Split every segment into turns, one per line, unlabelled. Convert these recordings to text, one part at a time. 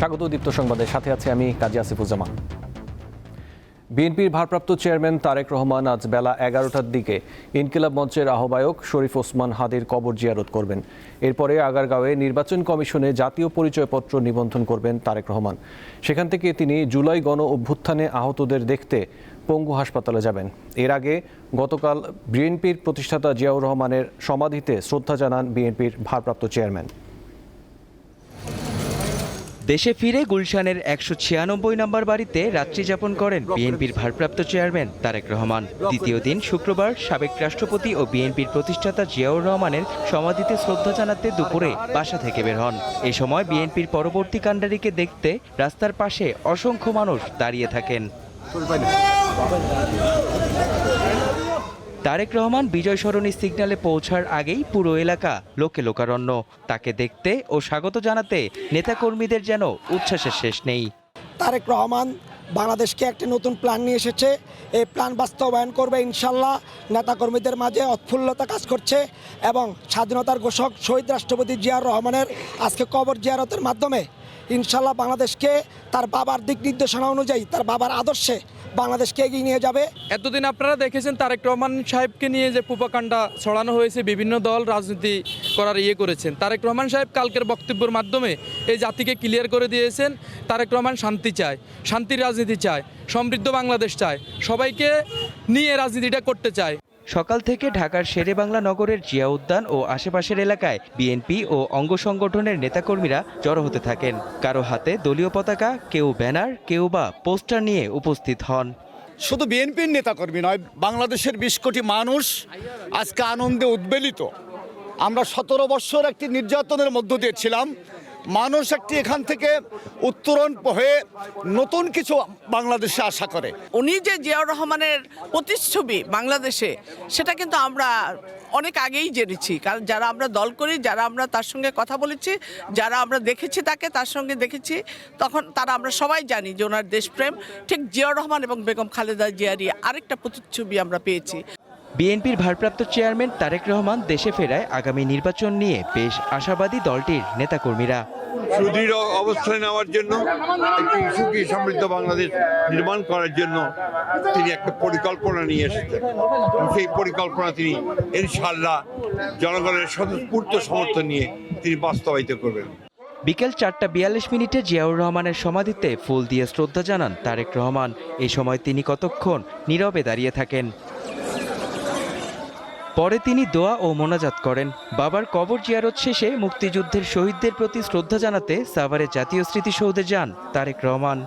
স্বাগত দীপ্ত সংবাদের সাথে আছে আমি কাজী আসিফুজ্জামান। বিএনপির ভারপ্রাপ্ত চেয়ারম্যান তারেক রহমান আজ বেলা 11টার দিকে ইনকিলাব মঞ্চের আহ্বায়ক শরীফ ওসমান হাদির কবর জিয়ারত করবেন। এরপরে আগারগাঁওয়ে নির্বাচন কমিশনে জাতীয় পরিচয়পত্র নিবন্ধন করবেন তারেক রহমান। সেখান থেকে তিনি জুলাই গণ অভ্যুত্থানে আহতদের দেখতে পঙ্গু হাসপাতালে যাবেন। এর আগে গতকাল বিএনপির প্রতিষ্ঠাতা জিয়াউর রহমানের সমাধিতে শ্রদ্ধা জানান বিএনপির ভারপ্রাপ্ত চেয়ারম্যান।
দেশে ফিরে গুলশানের 196 নম্বর বাড়িতে রাত্রি যাপন করেন বিএনপির ভারপ্রাপ্ত চেয়ারম্যান তারেক রহমান। দ্বিতীয় দিন শুক্রবার সাবেক রাষ্ট্রপতি ও বিএনপির প্রতিষ্ঠাতা জিয়াউর রহমানের সমাধিতে শ্রদ্ধা জানাতে দুপুরে বাসা থেকে বের হন। এ সময় বিএনপির পরবর্তী কাণ্ডারিকে দেখতে রাস্তার পাশে অসংখ্য মানুষ দাঁড়িয়ে থাকেন। তারেক রহমান বিজয় সরণি সিগন্যালে পৌঁছার আগেই পুরো এলাকা লোকে লোকারণ্য। তাকে দেখতে ও স্বাগত জানাতে নেতাকর্মীদের যেন উচ্ছ্বাসের শেষ নেই।
তারেক রহমান বাংলাদেশকে একটি নতুন প্ল্যান নিয়ে এসেছে। এই প্ল্যান বাস্তবায়ন করবে ইনশাল্লাহ। নেতাকর্মীদের মাঝে উৎফুল্লতা কাজ করছে এবং স্বাধীনতার ঘোষক শহীদ রাষ্ট্রপতি জিয়াউর রহমানের আজকে কবর জিয়ারতের মাধ্যমে ইনশাল্লাহ বাংলাদেশকে তার বাবার দিক নির্দেশনা অনুযায়ী তার বাবার আদর্শে বাংলাদেশকে এগিয়ে নিয়ে যাবে।
এতদিন আপনারা দেখেছেন তারেক রহমান সাহেবকে নিয়ে যে প্রোপাগান্ডা ছড়ানো হয়েছে, বিভিন্ন দল রাজনীতি করার করেছেন। তারেক রহমান সাহেব কালকের বক্তব্যের মাধ্যমে এই জাতিকে ক্লিয়ার করে দিয়েছেন তারেক রহমান শান্তি চায়, শান্তির রাজনীতি চায়, সমৃদ্ধ বাংলাদেশ চায়, সবাইকে নিয়ে রাজনীতিটা করতে চায়।
সকাল থেকে ঢাকার শেরেবাংলা নগরের জিয়া উদ্যান ও আশেপাশের এলাকায় বিএনপি ও অঙ্গ সংগঠনের নেতাকর্মীরা জড়ো হতে থাকেন। কারো হাতে দলীয় পতাকা, কেউ ব্যানার, কেউ বা পোস্টার নিয়ে উপস্থিত হন।
শুধু বিএনপির নেতাকর্মী নয়, বাংলাদেশের 20 কোটি মানুষ আজকে আনন্দে উদ্বেলিত। আমরা 17 বছর একটি নির্যাতনের মধ্য দিয়ে ছিলাম। মানুষ একটি এখান থেকে উত্তরণ হয়ে নতুন কিছু বাংলাদেশে আশা করে।
উনি যে জিয়াউর রহমানের প্রতিচ্ছবি বাংলাদেশে, সেটা কিন্তু আমরা অনেক আগেই জেনেছি। কারণ যারা আমরা দল করি, যারা আমরা তার সঙ্গে কথা বলেছি, যারা আমরা দেখেছি তাকে তার সঙ্গে দেখেছি, তখন তারা আমরা সবাই জানি যে ওনার দেশপ্রেম ঠিক জিয়াউর রহমান এবং বেগম খালেদা জিয়ারই আরেকটা প্রতিচ্ছবি আমরা পেয়েছি।
বিএনপির ভারপ্রাপ্ত চেয়ারম্যান তারেক রহমান দেশে ফেরায় আগামী নির্বাচন নিয়ে বেশ আশাবাদী দলটির নেতাকর্মীরা।
সুদৃঢ় অবস্থান নেওয়ার জন্য, একটি সুখী সমৃদ্ধ বাংলাদেশ নির্মাণ করার জন্য তিনি একটা পরিকল্পনা নিয়ে এসেছেন। সেই পরিকল্পনা তিনি ইনশাআল্লাহ জনগণের স্বতঃস্ফূর্ত সমর্থন নিয়ে তিনি বাস্তবায়িত করবেন।
বিকেল 4:42 জিয়াউর রহমানের সমাধিতে ফুল দিয়ে শ্রদ্ধা জানান তারেক রহমান। এই সময় তিনি কতক্ষণ নীরবে দাঁড়িয়ে থাকেন। পরে তিনি দোয়া ও মোনাজাত করেন। বাবার কবর জিয়ারত শেষে মুক্তিযুদ্ধের শহীদদের প্রতি শ্রদ্ধা জানাতে সাভারের জাতীয় স্মৃতিসৌধে যান তারেক রহমান।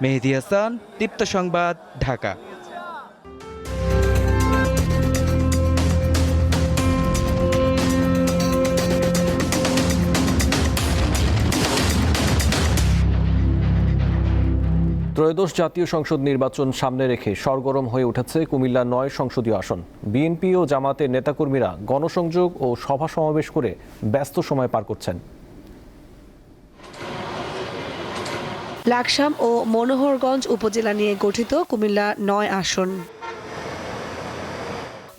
মেহেদী হাসান, দীপ্ত সংবাদ, ঢাকা।
ত্রয়োদশ জাতীয় সংসদ নির্বাচন সামনে রেখে সরগরম হয়ে উঠেছে কুমিল্লা 9 সংসদীয় আসন। বিএনপি ও জামাতের নেতাকর্মীরা গণসংযোগ ও সভা সমাবেশ করে ব্যস্ত সময় পার করছেন।
লাকসাম ও মনোহরগঞ্জ উপজেলা নিয়ে গঠিত কুমিল্লা 9 আসন।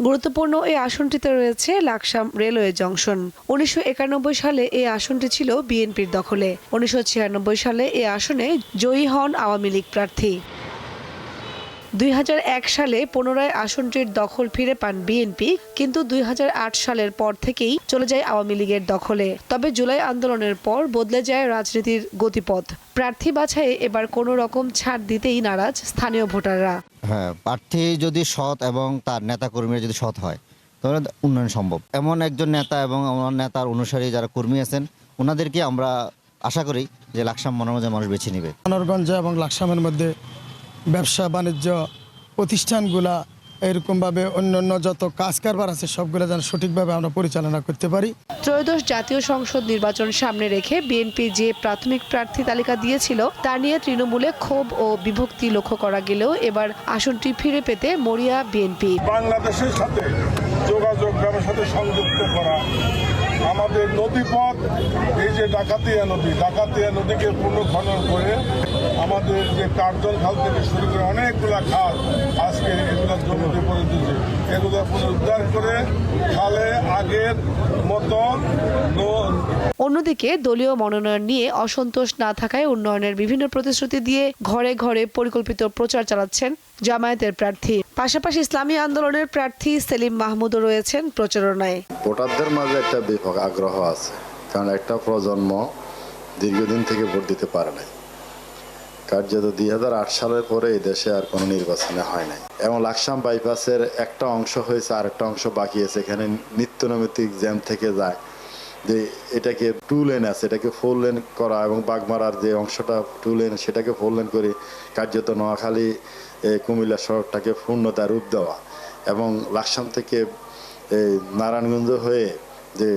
গুরুত্বপূর্ণ এই আসনটিতে রয়েছে লাকসাম রেলওয়ে জংশন। 1991 সালে এই আসনটি ছিল বিএনপির দখলে। 1996 সালে এই আসনে জয়ী হন আওয়ামী লীগ প্রার্থী। 2001 সালে পুনরায় আসনটির দখল ফিরে পান বিএনপি, কিন্তু 2008 সালের পর থেকেই চলে যায় আওয়ামী লীগের দখলে। তবে জুলাই আন্দোলনের পর বদলে যায় রাজনীতির গতিপথ। প্রার্থী বাছাইয়ে এবার কোনো রকম ছাড় দিতেই নারাজ স্থানীয় ভোটাররা।
হ্যাঁ, প্রার্থী যদি সৎ এবং তার নেতাকর্মীরা যদি সৎ হয় তাহলে উন্নয়ন সম্ভব। এমন একজন নেতা এবং নেতার অনুসারী যারা কর্মী আছেন ওনাদেরকে আমরা আশা করি যে লাকসাম মনোরঞ্জন মানুষ বেছে নেবে।
মনোরগঞ্জ এবং লাকসামের মধ্যে ব্যবসা বাণিজ্য প্রতিষ্ঠানগুলা এরকমভাবে অন্যান্য যত কাজ কারবার আছে সবগুলো যেন সঠিকভাবে আমরা পরিচালনা করতে পারি।
ত্রয়োদশ জাতীয় সংসদ নির্বাচন সামনে রেখে বিএনপি যে প্রাথমিক প্রার্থী তালিকা দিয়েছিল তা নিয়ে তৃণমূলে ক্ষোভ ও বিভক্তি লক্ষ্য করা গেলেও এবার আসনটি ফিরে পেতে মরিয়া বিএনপি।
বাংলাদেশের সাথে যোগাযোগ ব্যবসাতে সংযুক্ত করা, আমাদের নদীপথ, এই যে ডাকাতিয়া নদীকে পুনর্খনন করে আমাদের যে কার্জন খাল থেকে শুরু করে অনেকগুলা খাল আজকে এগুলা জমিতে পড়ে দিচ্ছে। এগুলো পুনরুদ্ধার করে খালে আগের মতো
অন্যদিকে দলীয় মনোনয়ন নিয়ে অসন্তোষ না থাকায় উন্নয়নের বিভিন্ন প্রতিশ্রুতি দিয়ে ঘরে ঘরে পরিকল্পিত প্রচার চালাচ্ছেন জামায়াতের প্রার্থী। পাশাপাশি ইসলামী আন্দোলনের প্রার্থী সেলিম মাহমুদও রয়েছেন প্রচারণায়।
ভোটারদের মাঝে একটা ব্যাপক আগ্রহ আছে, কারণ একটা প্রজন্ম দীর্ঘদিন থেকে ভোট দিতে পারে নাই। কার্যত 2008 সালের পরে এই দেশে আর কোনো নির্বাচনে হয় নাই, এবং লাকসাম বাইপাসের একটা অংশ হয়েছে, আরেকটা অংশ বাকি আছে। এখানে নিত্যনৈমিত্তিক জ্যাম থেকে যায়, যে এটাকে 2 লেন আছে, এটাকে 4 লেন করা, এবং বাগমারার যে অংশটা 2 লেন সেটাকে 4 লেন করে কার্যত নোয়াখালী কুমিল্লা সড়কটাকে পূর্ণতার রূপ দেওয়া, এবং লাকসাম থেকে নারায়ণগঞ্জ হয়ে যে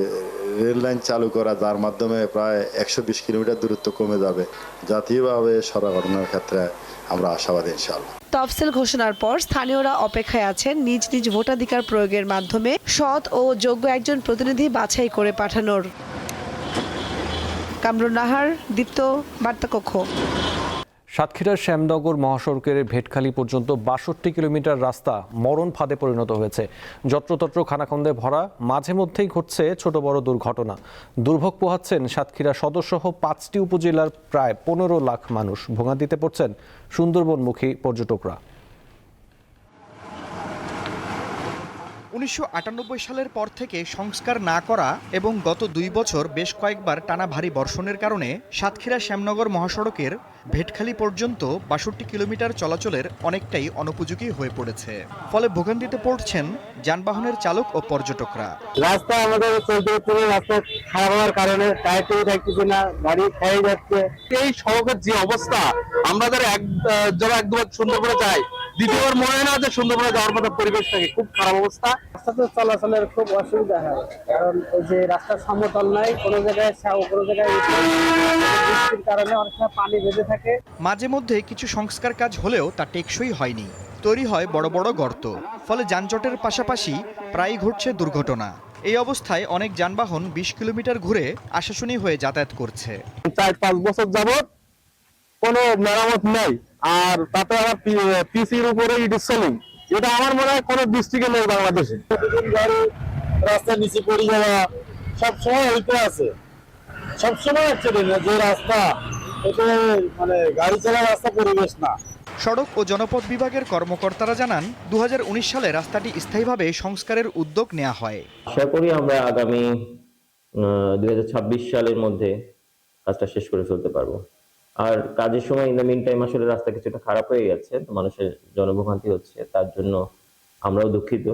রেল লাইন চালু করা, যার মাধ্যমে প্রায় 120 কিলোমিটার দূরত্ব কমে যাবে। জাতীয়ভাবে সরবরাহের ক্ষেত্রে আমরা আশাবাদী ইনশাআল্লাহ।
তফসিল ঘোষণার পর স্থানীয়রা অপেক্ষায় আছেন নিজ নিজ ভোটাধিকার প্রয়োগের মাধ্যমে সৎ ও যোগ্য একজন প্রতিনিধি বাছাই করে পাঠানোর। কামরুন নাহার, দীপ্ত, বার্তাকক্ষ।
সাতক্ষীরার শ্যামনগর মহাসড়কের ভেটখালি পর্যন্ত 62 কিলোমিটার রাস্তা মরণ ফাঁদে পরিণত হয়েছে। যত্রতত্র খানাখন্দে ভরা, মাঝে মধ্যেই ঘটছে ছোট বড় দুর্ঘটনা। দুর্ভোগ পোহাচ্ছেন সাতক্ষীরা সদরসহ 5টি উপজেলার প্রায় 15 লাখ মানুষ। ভোগান্তিতে পড়ছেন সুন্দরবনমুখী পর্যটকরা।
1998 সালের পর থেকে সংস্কার না করা এবং গত 2 বছর বেশ কয়েকবার টানা ভারী বর্ষণের কারণে সাতক্ষীরা শ্যামনগর মহাসড়কের ভেটখালি পর্যন্ত 62 কিলোমিটার চলাচলের অনেকটাই অনুপযোগী হয়ে পড়েছে। ফলে ভোগান্তিতে পড়ছেন যানবাহনের চালক ও পর্যটকরা।
রাস্তা আমাদের চলতে রাস্তা খারাপ হওয়ার কারণে টায়ার থাকতেছে না, গাড়ি খেয়ে যাচ্ছে। এই সড়কের যে অবস্থা, আমরা যারা একদম সুন্দর করে যাই, দ্বিতীয়বার মনে হয় না যে সুন্দরবনে যাওয়ার মতো পরিবেশ থাকে। খুব খারাপ অবস্থা, রাস্তাতে চলাচলের খুব অসুবিধা হয়, কারণ এই যে রাস্তা সমতল নাই, কোনো জায়গায় কোনো জায়গায় বৃষ্টির কারণে অনেক সময় পানি বেঁধে থাকে।
মাঝে মধ্যে কিছু সংস্কার কাজ হলেও তা টেকসই হয়নি, তৈরি হয় বড় বড় গর্ত। ফলে যানজটের পাশাপাশি প্রায়ই ঘটছে দুর্ঘটনা। এই অবস্থায় অনেক যানবাহন 20 কিলোমিটার ঘুরে আশাশুনি হয়ে যাতায়াত করছে।
4-5 বছর যাবত কোনো মেরামত নাই, আর তাতে আবার পিসির উপরে ইট সেলিং। এটা আমার মনে হয় কোনো ডিস্ট্রিক্টে নেই বাংলাদেশে। গাড়ি রাস্তার নিচে পড়ে যাওয়া সবসময় হইতে আছে, সবসময় অ্যাক্সিডেন্ট। যে রাস্তা, এটা মানে গাড়ি চলার রাস্তা পরিবেশ না।
সড়ক ও জনপথ বিভাগের কর্মকর্তারা জানান, 2019 সালে রাস্তাটি স্থায়ীভাবে সংস্কারের উদ্যোগ নেওয়া হয়।
আশা করি আমরা আগামী 2026 সালের মধ্যে কাজটা শেষ করে ফেলতে পারবো। আর কাজের সময় ইন দ্য মিন টাইম আসলে রাস্তা কিছুটা খারাপ হয়ে যাচ্ছে, তো মানুষের জনভোগান্তি হচ্ছে, তার জন্য আমরাও দুঃখিত।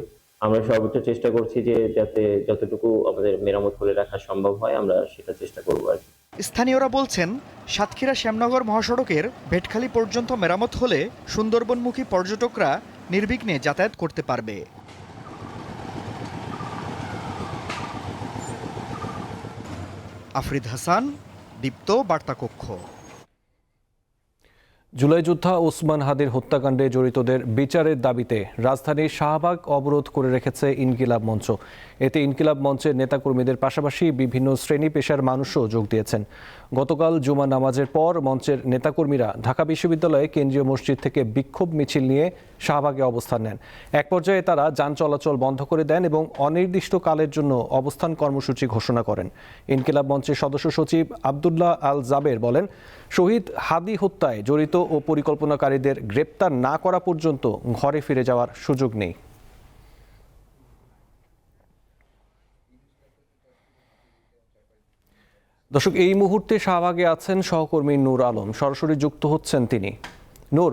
আমরা সর্বোচ্চ চেষ্টা করছি যে যাতে যতটুকু আমাদের মেরামত করে রাখা সম্ভব হয় আমরা সেটা চেষ্টা করবো আর কি।
স্থানীয়রা বলছেন, সাতক্ষীরা শ্যামনগর মহাসড়কের ভেটখালি পর্যন্ত মেরামত হলে সুন্দরবনমুখী পর্যটকরা নির্বিঘ্নে যাতায়াত করতে পারবে। আফরিদ হাসান, দীপ্ত, বার্তাকক্ষ।
জুলাই যোদ্ধা ওসমান হাদির হত্যাকাণ্ডে জড়িতদের বিচারের দাবিতে রাজধানীর শাহবাগ অবরোধ করে রেখেছে ইনকিলাব মঞ্চ। এতে ইনকিলাব মঞ্চের নেতাকর্মীদের পাশাপাশি বিভিন্ন শ্রেণী পেশার মানুষও যোগ দিয়েছেন। গতকাল জুমা নামাজের পর মঞ্চের নেতাকর্মীরা ঢাকা বিশ্ববিদ্যালয়ে কেন্দ্রীয় মসজিদ থেকে বিক্ষোভ মিছিল নিয়ে শাহবাগে অবস্থান নেন। এক পর্যায়ে তারা যান চলাচল বন্ধ করে দেন এবং অনির্দিষ্টকালের জন্য অবস্থান কর্মসূচি ঘোষণা করেন। ইনকিলাব মঞ্চের সদস্য সচিব আবদুল্লাহ আল জাবের বলেন, শহীদ হাদি হত্যায় জড়িত ও পরিকল্পনাকারীদের গ্রেপ্তার না করা পর্যন্ত ঘরে ফিরে যাওয়ার সুযোগ নেই। দর্শক, এই মুহূর্তে শাহবাগে আছেন সহকর্মী নূর আলম, সরাসরি যুক্ত হচ্ছেন তিনি। নূর,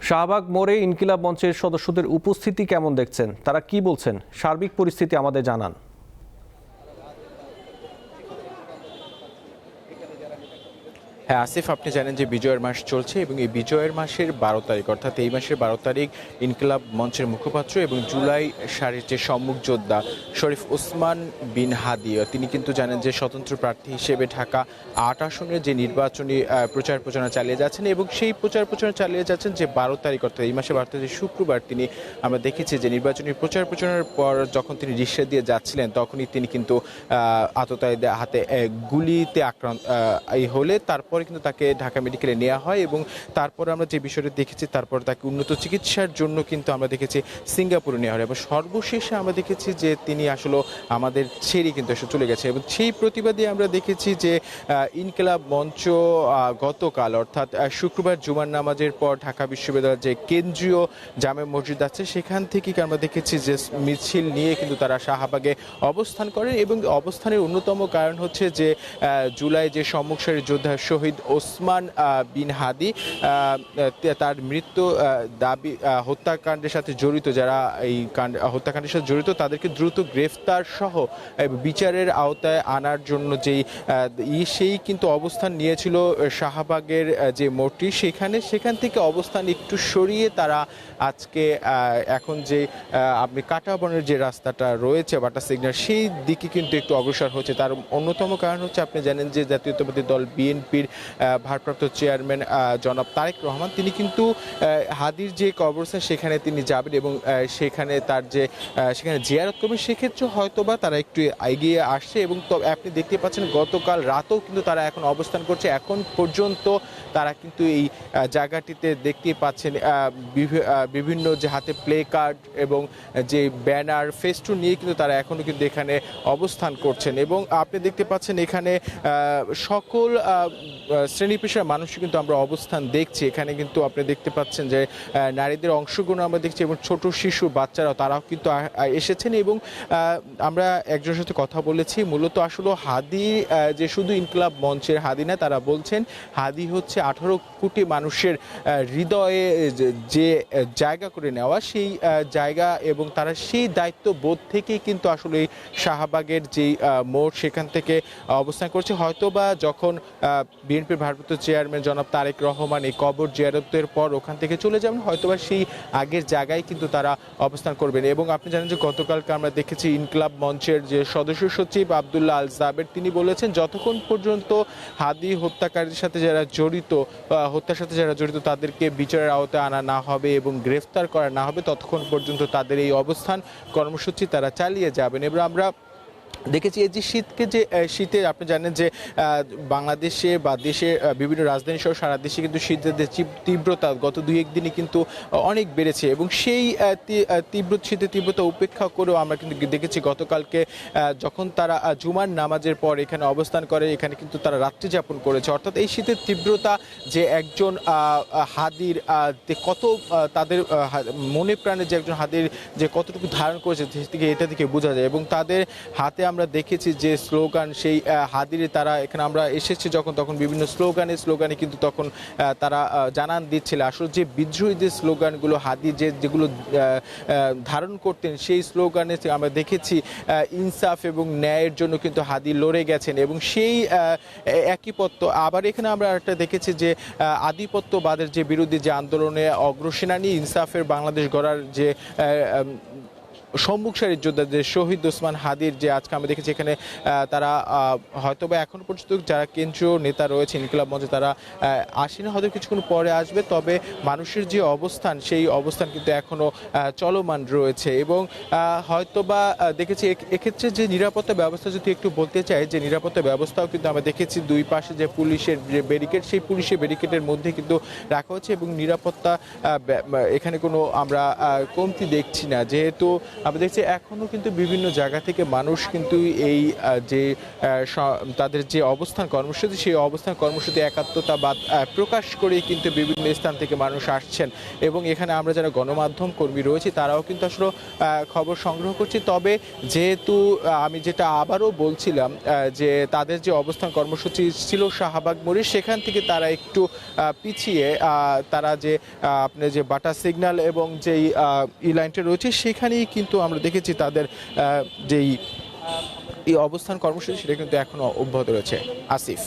শাহবাগ মোড়ে ইনকিলাব মঞ্চের সদস্যদের উপস্থিতি কেমন দেখছেন, তারা কি বলছেন, সার্বিক পরিস্থিতি আমাদের জানান।
হ্যাঁ আসিফ, আপনি জানেন যে বিজয়ের মাস চলছে এবং এই বিজয়ের মাসের 12 তারিখ অর্থাৎ এই মাসের 12 তারিখ ইনকিলাব মঞ্চের মুখপাত্র এবং জুলাই সারির যে সম্মুখ যোদ্ধা শরীফ ওসমান বিন হাদি, তিনি কিন্তু জানেন যে স্বতন্ত্র প্রার্থী হিসেবে ঢাকা 8 আসনের যে নির্বাচনী প্রচার প্রচারণা চালিয়ে যাচ্ছেন এবং সেই প্রচার প্রচারণা চালিয়ে যাচ্ছেন যে 12 তারিখ অর্থাৎ এই মাসের 12 তারিখ শুক্রবার তিনি আমরা দেখেছি যে নির্বাচনী প্রচার প্রচারণার পর যখন তিনি রিকশা দিয়ে যাচ্ছিলেন তখনই তিনি কিন্তু আততায়ীদের হাতে গুলিতে আক্রান্ত হলে তারপর তারপরে কিন্তু তাকে ঢাকা মেডিকেলে নেওয়া হয় এবং তারপরে আমরা যে বিষয়টা দেখেছি তারপর তাকে উন্নত চিকিৎসার জন্য কিন্তু আমরা দেখেছি সিঙ্গাপুরে নেওয়া হয় এবং সর্বশেষে আমরা দেখেছি যে তিনি আসলে আমাদের ছেড়ে কিন্তু এসে চলে গেছে এবং সেই প্রতিবাদে আমরা দেখেছি যে ইনকিলাব মঞ্চ গতকাল অর্থাৎ শুক্রবার জুমার নামাজের পর ঢাকা বিশ্ববিদ্যালয়ের যে কেন্দ্রীয় জামে মসজিদ আছে সেখান থেকে আমরা দেখেছি যে মিছিল নিয়ে কিন্তু তারা শাহবাগে অবস্থান করেন এবং অবস্থানের অন্যতম কারণ হচ্ছে যে জুলাই যে সম্মুখ সারির যোদ্ধা শহীদ ওসমান বিন হাদি তার মৃত্যু দাবি হত্যাকাণ্ডের সাথে জড়িত যারা এই হত্যাকাণ্ডের সাথে জড়িত তাদেরকে দ্রুত গ্রেফতার সহ বিচারের আওতায় আনার জন্য যেই সেই কিন্তু অবস্থান নিয়েছিল শাহবাগের যে মোড়টি সেখান থেকে অবস্থান একটু সরিয়ে তারা আজকে এখন যে আপনি কাঁটাবনের যে রাস্তাটা রয়েছে বাটা সিগন্যাল সেই দিকে কিন্তু একটু অগ্রসর হচ্ছে তার অন্যতম কারণ হচ্ছে আপনি জানেন যে জাতীয়তাবাদী দল বিএনপির ভারপ্রাপ্ত চেয়ারম্যান জনাব তারেক রহমান তিনি কিন্তু হাদির যে কবরস্থান সেখানে তিনি যাবেন এবং সেখানে তার যে সেখানে জিয়ারত করবেন সেক্ষেত্রে হয়তোবা তারা একটু এগিয়ে আসছে এবং আপনি দেখতে পাচ্ছেন গতকাল রাতেও কিন্তু তারা এখন অবস্থান করছে এখন পর্যন্ত তারা কিন্তু এই জায়গাটিতে দেখতে পাচ্ছেন বিভিন্ন যে হাতে প্লে কার্ড এবং যে ব্যানার ফেস্টুন নিয়ে কিন্তু তারা এখনও কিন্তু এখানে অবস্থান করছেন এবং আপনি দেখতে পাচ্ছেন এখানে সকল শ্রেণী পেশার মানুষ কিন্তু আমরা অবস্থান দেখছি এখানে কিন্তু আপনি দেখতে পাচ্ছেন যে নারীদের অংশগ্রহণ আমরা দেখছি এবং ছোট শিশু বাচ্চারাও তারাও কিন্তু এসেছেন এবং আমরা একজনের সাথে কথা বলেছি মূলত আসলে হাদি যে শুধু ইনকিলাব মঞ্চের হাদি না তারা বলছেন হাদি হচ্ছে 18 কোটি মানুষের হৃদয়ে যে জায়গা করে নেওয়া সেই জায়গা এবং তারা সেই দায়িত্ববোধ থেকেই কিন্তু আসলে শাহবাগের যেই মোড় সেখান থেকে অবস্থান করছে হয়তোবা যখন বিএনপির ভারপ্রাপ্ত চেয়ারম্যান জনাব তারেক রহমান এই কবর জিয়ারতের পর ওখান থেকে চলে যাবেন হয়তোবা সেই আগের জায়গায় কিন্তু তারা অবস্থান করবেন এবং আপনি জানেন যে গতকালকে আমরা দেখেছি ইনকিলাব মঞ্চের যে সদস্য সচিব আব্দুল্লাহ আল জাবের তিনি বলেছেন যতক্ষণ পর্যন্ত হাদি হত্যাকারীর সাথে যারা জড়িত হত্যার সাথে যারা জড়িত তাদেরকে বিচারের আওতায় আনা না হবে এবং গ্রেফতার করা না হবে ততক্ষণ পর্যন্ত তাদের এই অবস্থান কর্মসূচি তারা চালিয়ে যাবেন এবার আমরা দেখেছি এই যে শীতে আপনি জানেন যে বাংলাদেশে বা দেশে বিভিন্ন রাজধানী সহ সারা দেশে কিন্তু শীতের তীব্রতা গত 2-1 দিনে কিন্তু অনেক বেড়েছে এবং সেই শীতের তীব্রতা উপেক্ষা করেও আমরা কিন্তু দেখেছি গতকালকে যখন তারা জুমার নামাজের পর এখানে অবস্থান করে এখানে কিন্তু তারা রাত্রি যাপন করেছে অর্থাৎ এই শীতের তীব্রতা যে একজন হাদির কত তাদের মনে প্রাণে যে একজন হাদির যে কতটুকু ধারণ করেছে এটা থেকে বোঝা যায় এবং তাদের হাতে আমরা দেখেছি যে স্লোগান সেই হাদিরে তারা এখানে আমরা এসেছি তখন বিভিন্ন স্লোগানে কিন্তু তখন তারা জানান দিচ্ছিল আসলে যে বিদ্রোহীদের স্লোগানগুলো হাদি যেগুলো ধারণ করতেন সেই স্লোগানে আমরা দেখেছি ইনসাফ এবং ন্যায়ের জন্য কিন্তু হাদি লড়ে গেছেন এবং সেই একই পথ আবার এখানে আমরা একটা দেখেছি যে আধিপত্যবাদের যে বিরোধী যে আন্দোলনে অগ্রসেনানী ইনসাফের বাংলাদেশ গড়ার যে সম্মুখ সারির যোদ্ধা যে শহীদ ওসমান হাদির যে আজকে আমরা দেখেছি এখানে তারা হয়তোবা এখন পর্যন্ত যারা কেন্দ্রীয় নেতা রয়েছে ইনকিলাব মঞ্চে তারা আসেনি হয়তো কিছুক্ষণ পরে আসবে তবে মানুষের যে অবস্থান সেই অবস্থান কিন্তু এখনো চলমান রয়েছে এবং হয়তোবা দেখেছি এক্ষেত্রে যে নিরাপত্তা ব্যবস্থা যদি একটু বলতে চাই যে নিরাপত্তা ব্যবস্থাও কিন্তু আমরা দেখেছি দুই পাশে যে পুলিশের যে ব্যারিকেড সেই পুলিশের ব্যারিকেডের মধ্যে কিন্তু রাখা হচ্ছে এবং নিরাপত্তা এখানে কোনো আমরা কমতি দেখছি না যেহেতু আমরা দেখছি এখনো কিন্তু বিভিন্ন জায়গা থেকে মানুষ কিন্তু এই যে তাদের যে অবস্থান কর্মসূচি সেই অবস্থান কর্মসূচি একাত্মতাবাদ প্রকাশ করে কিন্তু বিভিন্ন স্থান থেকে মানুষ আসছেন এবং এখানে আমরা যারা গণমাধ্যম কর্মী রয়েছি তারাও কিন্তু আসলে খবর সংগ্রহ করছি তবে যেহেতু আমি যেটা আবারও বলছিলাম যে তাদের যে অবস্থান কর্মসূচি ছিল শাহবাগ মোড়ে সেখান থেকে তারা একটু পিছিয়ে তারা যে আপনার যে বাটা সিগন্যাল এবং যেই লাইনটা রয়েছে সেখানেই কিন্তু আমরা দেখেছি তাদের যেই এই অবস্থান কর্মসূচি সেটা কিন্তু এখনো অব্যাহত রয়েছে আসিফ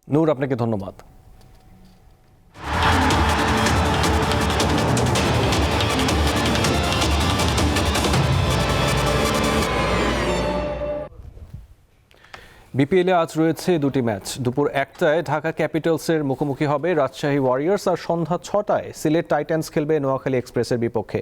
নূর আপনাকে ধন্যবাদ বিপিএলে আজ রয়েছে দুটি ম্যাচ। দুপুর 1টায় ঢাকা ক্যাপিটালসের মুখোমুখি হবে রাজশাহী ওয়ারিয়র্স, আর সন্ধ্যা 6টায় সিলেট টাইটান্স খেলবে নোয়াখালী এক্সপ্রেসের বিপক্ষে।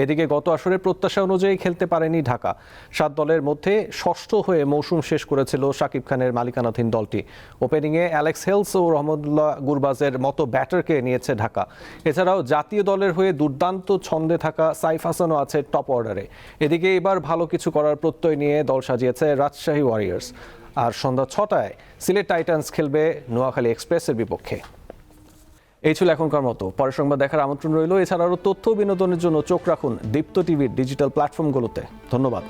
এদিকে গত আসরের প্রত্যাশা অনুযায়ী খেলতে পারেনি ঢাকা। 7 দলের মধ্যে ষষ্ঠ হয়ে মৌসুম শেষ করেছিল শাকিব খানের মালিকানাধীন দলটি। ওপেনিংয়ে অ্যালেক্স হেলস ও রহমতুল্লাহ গুরবাজের মতো ব্যাটারকে নিয়েছে ঢাকা। এছাড়াও জাতীয় দলের হয়ে দুর্দান্ত ছন্দে থাকা সাইফ হাসানও আছে টপ অর্ডারে। এদিকে এবার ভালো কিছু করার প্রত্যয় নিয়ে দল সাজিয়েছে রাজশাহী ওয়ারিয়র্স। আর সন্ধ্যা 6টায় সিলেট টাইটান্স খেলবে নোয়াখালী এক্সপ্রেসের বিপক্ষে। এই ছিল এখনকার মতো। পরের সংবাদ দেখার আমন্ত্রণ রইল। এছাড়া আরও তথ্য বিনোদনের জন্য চোখ রাখুন দীপ্ত টিভির ডিজিটাল প্ল্যাটফর্মগুলোতে। ধন্যবাদ।